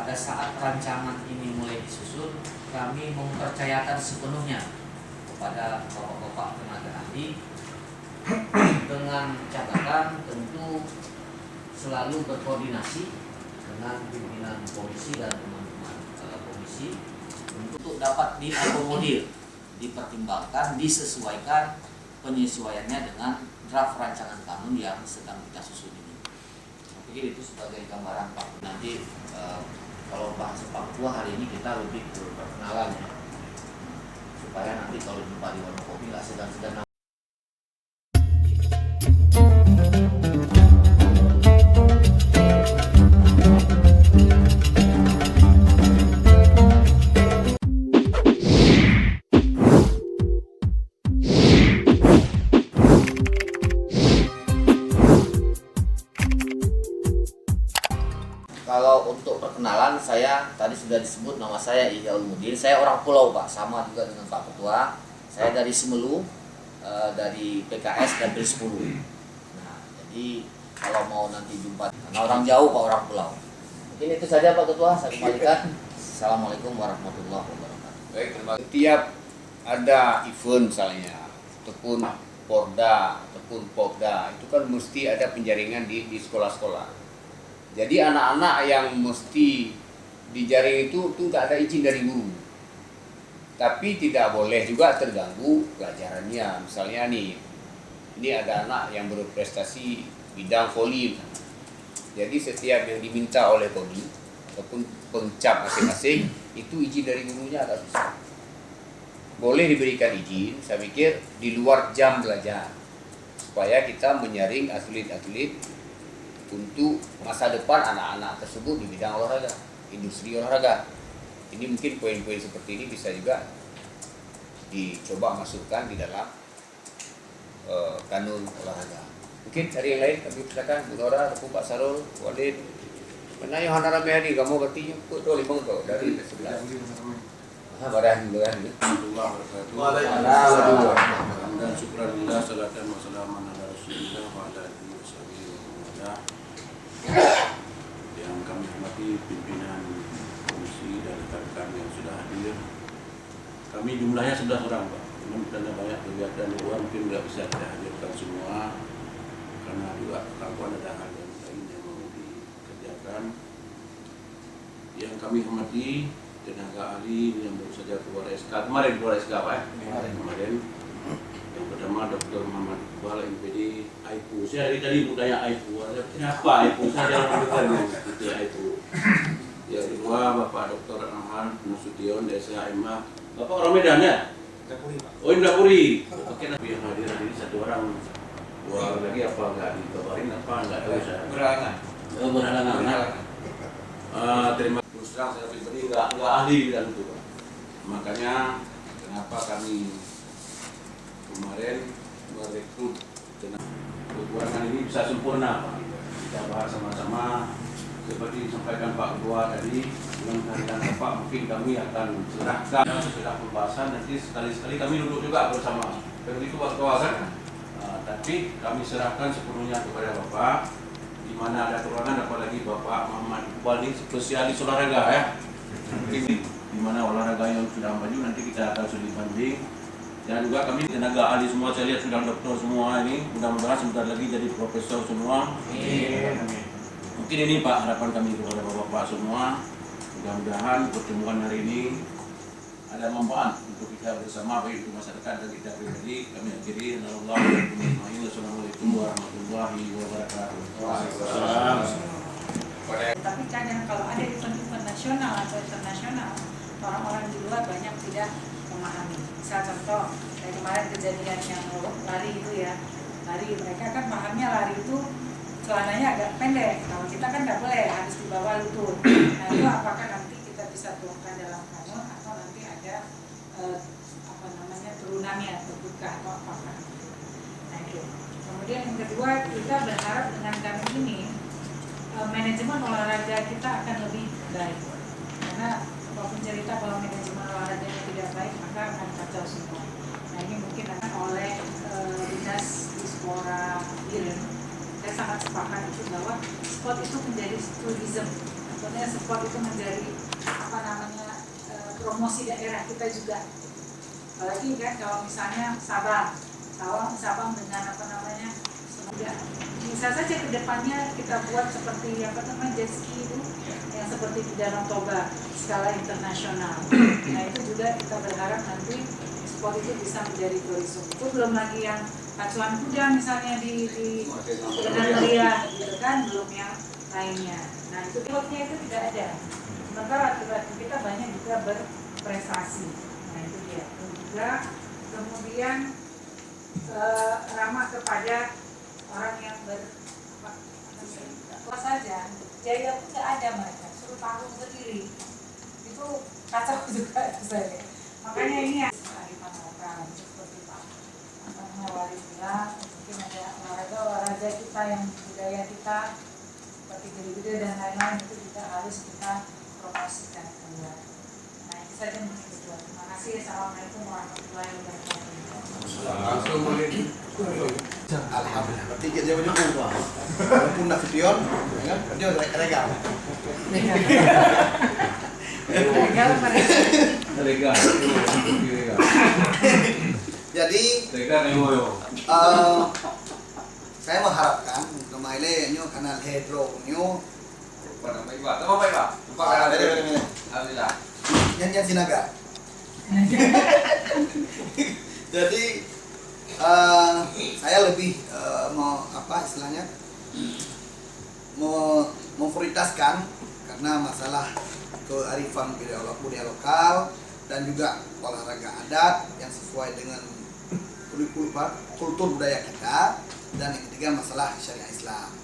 pada saat rancangan ini mulai disusun, kami mempercayakan sepenuhnya kepada bapak-bapak tenaga ahli dengan catatan tentu selalu berkoordinasi dengan pimpinan komisi dan teman-teman komisi untuk dapat diakomodir, dipertimbangkan, disesuaikan penyesuaiannya dengan draft rancangan kanun yang sedang kita susun ini. Saya pikir itu sebagai gambaran Pak. Nanti kalau bahasa Papua hari ini kita lebih ke perkenalan ya, supaya nanti kalau jumpa di warung kopi nggak segan-segan. Kalau untuk perkenalan, saya tadi sudah disebut nama saya Ihya Ulumuddin. Saya orang Pulau Pak, sama juga dengan Pak Ketua. Saya dari Semelu, dari PKS dan dari 10. Nah, jadi kalau mau nanti jumpa, karena orang jauh Pak, orang Pulau. Mungkin itu saja Pak Ketua, saya kembalikan. Assalamualaikum warahmatullahi wabarakatuh. Baik, terima kasih. Setiap ada event misalnya, ataupun Porda, ataupun Popda, itu kan mesti ada penjaringan di sekolah-sekolah. Jadi anak-anak yang mesti dijaring itu nggak ada izin dari guru. Tapi tidak boleh juga terganggu pelajarannya. Misalnya nih, ini ada anak yang berprestasi bidang voli. Jadi setiap yang diminta oleh PONI ataupun pengcap masing-masing itu izin dari gurunya agak susah. Boleh diberikan izin, saya pikir di luar jam belajar, supaya kita menyaring atlet-atlet untuk masa depan anak-anak tersebut di bidang olahraga, industri olahraga. Ini mungkin poin-poin seperti ini bisa juga dicoba masukkan di dalam kanun olahraga. Mungkin cari yang lain, tapi silakan Bu Nora, Pak Sarul, Walid. Mana yang hana ramai hari, kamu berarti nyumput tuh limang tuh dari sebelah. Badan dulu kan. Waalaikumsalam. Dan syukurillah salatan wa salaman ala Rasulillah wa ala alihi wasallam. Yang kami hormati pimpinan komisi dan rekan-rekan yang sudah hadir. Kami jumlahnya 11 orang Pak. Namun karena banyak kegiatan di luar mungkin nggak bisa kita hadirkan semua karena juga kawan ada hal yang lain yang mau dikerjakan. Yang kami hormati tenaga ahli yang baru saja keluar SK keluar SK Pak ya? Kemarin. Yang pertama Dr. Muhammad Iqbal MPD AIPU. Saya dari tadi mudahnya AIPU. Kenapa AIPU? Saya jarang mendengar itu AIPU. Yang kedua Bapak Dr. Ahmad Nasution SHMA. Bapak orang Medan ya? Indapuri Pak. Oh Indapuri. Oke, nanti yang hadir ini satu orang. Dua orang lagi apa enggak dikabarin apa enggak tahu saya. Berhalangan. Oh berhalangan. Terima kasih. Terus terang saya pribadi enggak ahli di dalam itu Pak. Makanya kenapa kami kemarin merekrut kekurangan ini bisa sempurna Pak. Kita bahas sama-sama seperti disampaikan Pak Ketua tadi dengan kehadiran Bapak mungkin kami akan serahkan sesudah pembahasan nanti sekali-sekali kami duduk juga bersama. Begitu Pak Ketua kan? Tapi kami serahkan sepenuhnya kepada Bapak. Di mana ada kekurangan apalagi Bapak Muhammad Iqbal ini spesialis olahraga ya. Mungkin di mana olahraga yang sudah maju nanti kita akan studi banding. Dan juga kami tenaga ahli semua, saya lihat sudah doktor semua ini, mudah-mudahan sebentar lagi jadi profesor semua. Mungkin ini Pak harapan kami kepada Bapak-Bapak semua, mudah-mudahan pertemuan hari ini ada manfaat untuk kita bersama, baik untuk masyarakat dan kita pribadi. Kami akhiri, Assalamualaikum warahmatullahi wabarakatuh. Tapi kadang kalau ada event-event nasional atau internasional, orang-orang di luar banyak tidak memahami. Misal contoh, kayak kemarin kejadian yang lari itu ya, lari mereka kan pahamnya lari itu celananya agak pendek. Kalau kita kan nggak boleh, harus di bawah lutut. Nah itu apakah nanti kita bisa tuangkan dalam kanun atau nanti ada turunannya terbuka atau apakah? Nah itu. Kemudian yang kedua, kita berharap dengan kanun ini manajemen olahraga kita akan lebih baik. Karena apapun cerita kalau manajemen olahraganya tidak baik maka akan kacau semua. Nah ini mungkin akan oleh dinas Dispora Biren. Saya sangat sepakat itu bahwa sport itu menjadi tourism atau sebenarnya sport itu menjadi promosi daerah kita juga. Apalagi kan kalau misalnya Sabang dengan semoga bisa saja kedepannya kita buat seperti jet ski itu yang seperti di Danau Toba skala internasional. Nah itu juga kita berharap nanti sport itu bisa menjadi tourism. Itu belum lagi yang pacuan kuda misalnya di Benar Meriah gitu kan, belum yang lainnya. Nah itu pilotnya itu tidak ada. Sementara atlet kita banyak juga berprestasi. Nah itu dia. Dan juga kemudian ramah kepada orang yang apa saja. Jaya pun tidak ada mereka, suruh tanggung sendiri. Itu kacau juga itu saya. Makanya ini ya kearifan lokal seperti Pak Wali bilang, mungkin ada olahraga kita yang budaya kita seperti gede-gede dan lain-lain itu juga harus kita promosikan keluar. Nah itu saja mungkin berdua. Terima kasih. Assalamualaikum warahmatullahi wabarakatuh. Langsung boleh. Alhamdulillah. Berarti dia jauh Pak. Walaupun nak spion, kan dia regal. Jadi saya mengharapkan kemaile nyo kanal Hedro nyo Alhamdulillah. yang Sinaga. Jadi saya lebih mau memprioritaskan karena masalah kearifan budaya lokal dan juga olahraga adat yang sesuai dengan kultur budaya kita, dan yang ketiga masalah syariah Islam.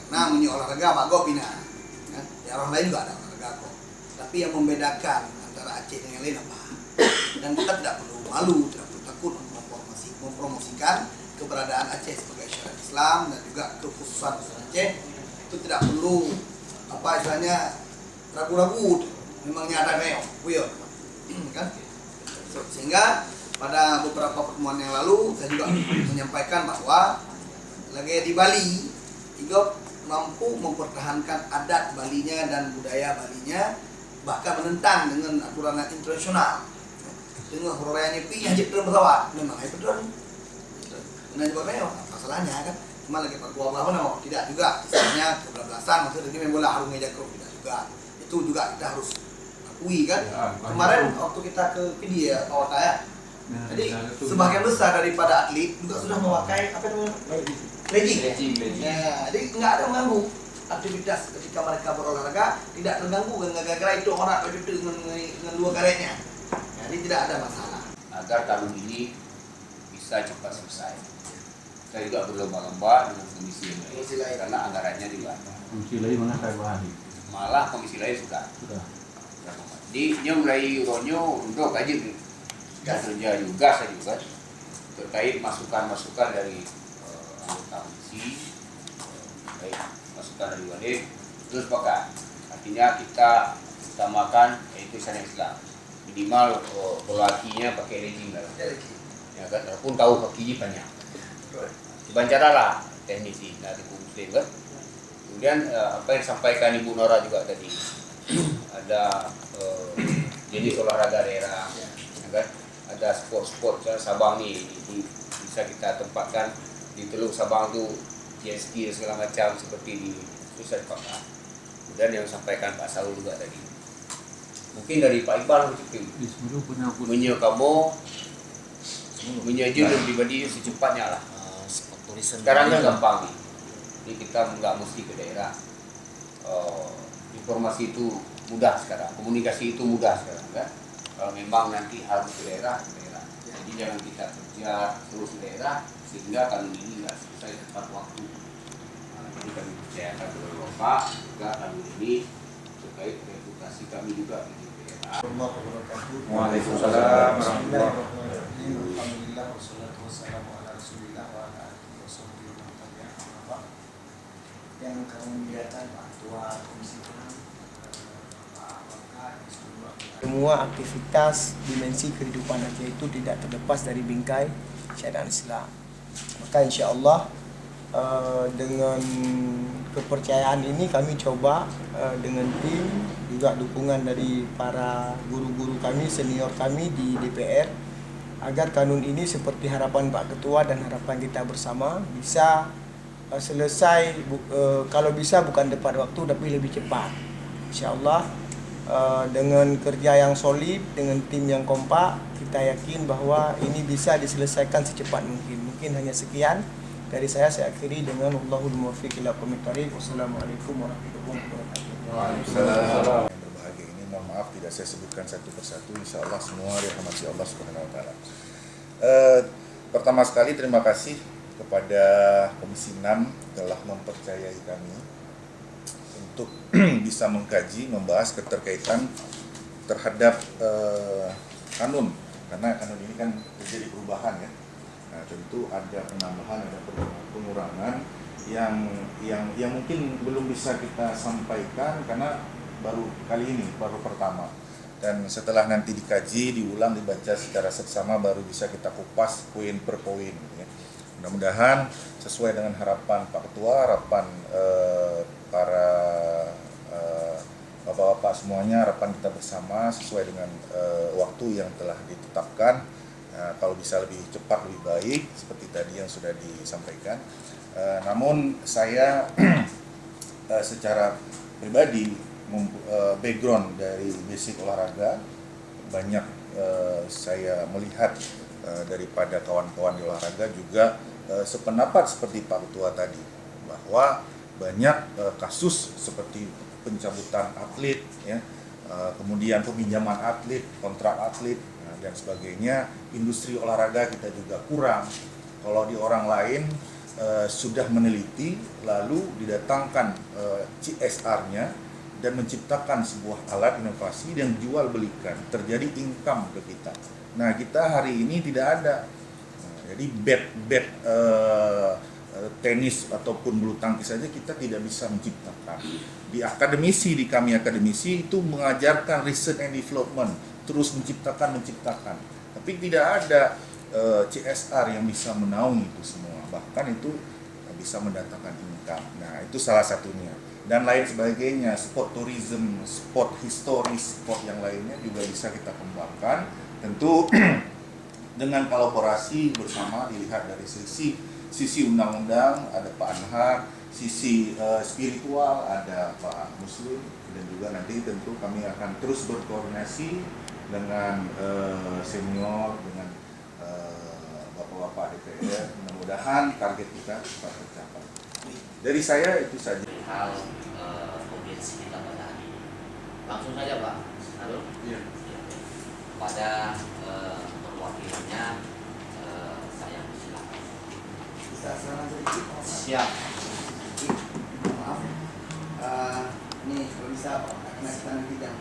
Karena olahraga bago pina, ya, di orang lain juga ada olahraga kok. Tapi yang membedakan antara Aceh dengan yang lain apa? Dan kita tidak perlu malu, tidak perlu takut mempromosikan keberadaan Aceh sebagai syariat Islam dan juga kekhususan Aceh. Itu tidak perlu ragu-ragu, memangnya ada reok, kan? Sehingga pada beberapa pertemuan yang lalu saya juga menyampaikan bahwa lagi di Bali, Igop mampu mempertahankan adat Balinya dan budaya Balinya, bahkan menentang dengan aturan internasional. Dengan horornya pi yang jadi pesawat, memang itu don. Nah juga reok, masalahnya kan? Cuma lagi tidak juga, misalnya kebablasan, maksudnya ini bola harus ngejaga tidak juga. Itu juga kita harus akui kan. Kemarin waktu kita ke dia kawat saya, jadi sebagian besar daripada atlet juga sudah memakai legging. Ya, jadi nggak ada mengganggu aktivitas ketika mereka berolahraga, tidak terganggu gara-gara itu orang itu dengan dua karetnya. Jadi tidak ada masalah. Agar tahun ini bisa cepat selesai. Saya juga berlomba-lomba dengan komisi lain karena anggarannya juga ada. Komisi lain mana kayak bahan? Malah komisi lain sudah. Di mulai ronyo untuk aja kerja juga saya juga terkait masukan dari anggota komisi, baik masukan dari Wadik, terus sepakat. Artinya kita utamakan yaitu syariat Islam. Minimal pelakinya pakai legging lah. Ya kan, walaupun tahu kakinya banyak. Dibantaralah teknisi dari muslim kan. Kemudian apa yang disampaikan Ibu Nora juga tadi, ada jenis olahraga daerah, ya kan? Ada sport Sabang nih bisa kita tempatkan di Teluk Sabang tuh, jet ski segala macam seperti di Pusat Kota. Kemudian yang disampaikan Pak Saul juga tadi, mungkin dari Pak Iqbal punya kamu menyajin pribadi secepatnya lah. Sekarang kan gampang nih, jadi kita nggak mesti ke daerah. Informasi itu mudah sekarang, komunikasi itu mudah sekarang kan. Kalau memang nanti harus ke daerah. Jadi jangan kita kerja terus ke daerah sehingga tahun ini nggak selesai tepat waktu. Jadi kami percayakan kepada Bapak juga tahun ini terkait reputasi kami juga di daerah. Waalaikumsalam. Alhamdulillah wassalatu wassalamu ala Rasulillah wa ala alihi washabbihi wa man tabi'ahum. Yang kami muliakan Pak Ketua Komisi Penang, Pak Wakil, semua aktivitas dimensi kehidupan Aceh itu tidak terlepas dari bingkai syariat Islam. Maka insya Allah Dengan kepercayaan ini kami coba dengan tim juga dukungan dari para guru-guru kami, senior kami di DPR, agar kanun ini seperti harapan Pak Ketua dan harapan kita bersama bisa selesai, kalau bisa bukan tepat waktu tapi lebih cepat. InsyaAllah dengan kerja yang solid, dengan tim yang kompak, kita yakin bahwa ini bisa diselesaikan secepat mungkin. Mungkin hanya sekian dari saya akhiri dengan Allahul muwaffiq ila aqwamit thoriq. Wassalamualaikum warahmatullahi wabarakatuh. Waalaikumsalam. Yang berbahagia ini, mohon maaf tidak saya sebutkan satu persatu. Insyaallah semua dirahmati Allah Subhanahu wa taala. Pertama sekali terima kasih kepada Komisi 6 telah mempercayai kami untuk bisa mengkaji, membahas keterkaitan terhadap kanun, karena kanun ini kan terjadi perubahan ya. Nah, tentu ada penambahan, ada pengurangan yang mungkin belum bisa kita sampaikan karena baru kali ini, baru pertama. Dan setelah nanti dikaji, diulang, dibaca secara seksama, baru bisa kita kupas poin per poin. Ya. Mudah-mudahan sesuai dengan harapan Pak Ketua, harapan para bapak-bapak semuanya, harapan kita bersama sesuai dengan waktu yang telah ditetapkan. Kalau bisa lebih cepat lebih baik seperti tadi yang sudah disampaikan. Namun saya secara pribadi background dari basic olahraga banyak saya melihat daripada kawan-kawan di olahraga juga sependapat seperti Pak Ketua tadi, bahwa banyak kasus seperti pencabutan atlet ya, kemudian peminjaman atlet, kontrak atlet dan sebagainya. Industri olahraga kita juga kurang. Kalau di orang lain sudah meneliti lalu didatangkan CSR-nya dan menciptakan sebuah alat inovasi dan jual belikan, terjadi income ke kita. Nah, kita hari ini tidak ada. Jadi bet tenis ataupun bulu tangkis saja kita tidak bisa menciptakan. Di kami akademisi itu mengajarkan research and development, terus menciptakan. Tapi tidak ada CSR yang bisa menaungi itu semua. Bahkan itu bisa mendatangkan income. Nah, itu salah satunya. Dan lain sebagainya, sport tourism, sport historis, sport yang lainnya juga bisa kita kembangkan. Tentu dengan kolaborasi bersama, dilihat dari sisi undang-undang ada Pak Anhar, sisi spiritual ada Pak Muslim, dan juga nanti tentu kami akan terus berkoordinasi dengan senior, dengan bapak-bapak DPR. Mudah-mudahan target kita dapat tercapai. Dari saya itu saja. Hal audiensi kita pada hari ini. Langsung saja Pak. Halo. Iya. Pada perwakilannya saya silakan. Bisa saran sedikit? Siap. Maaf. Ini kalau bisa Pak, karena kita nanti jam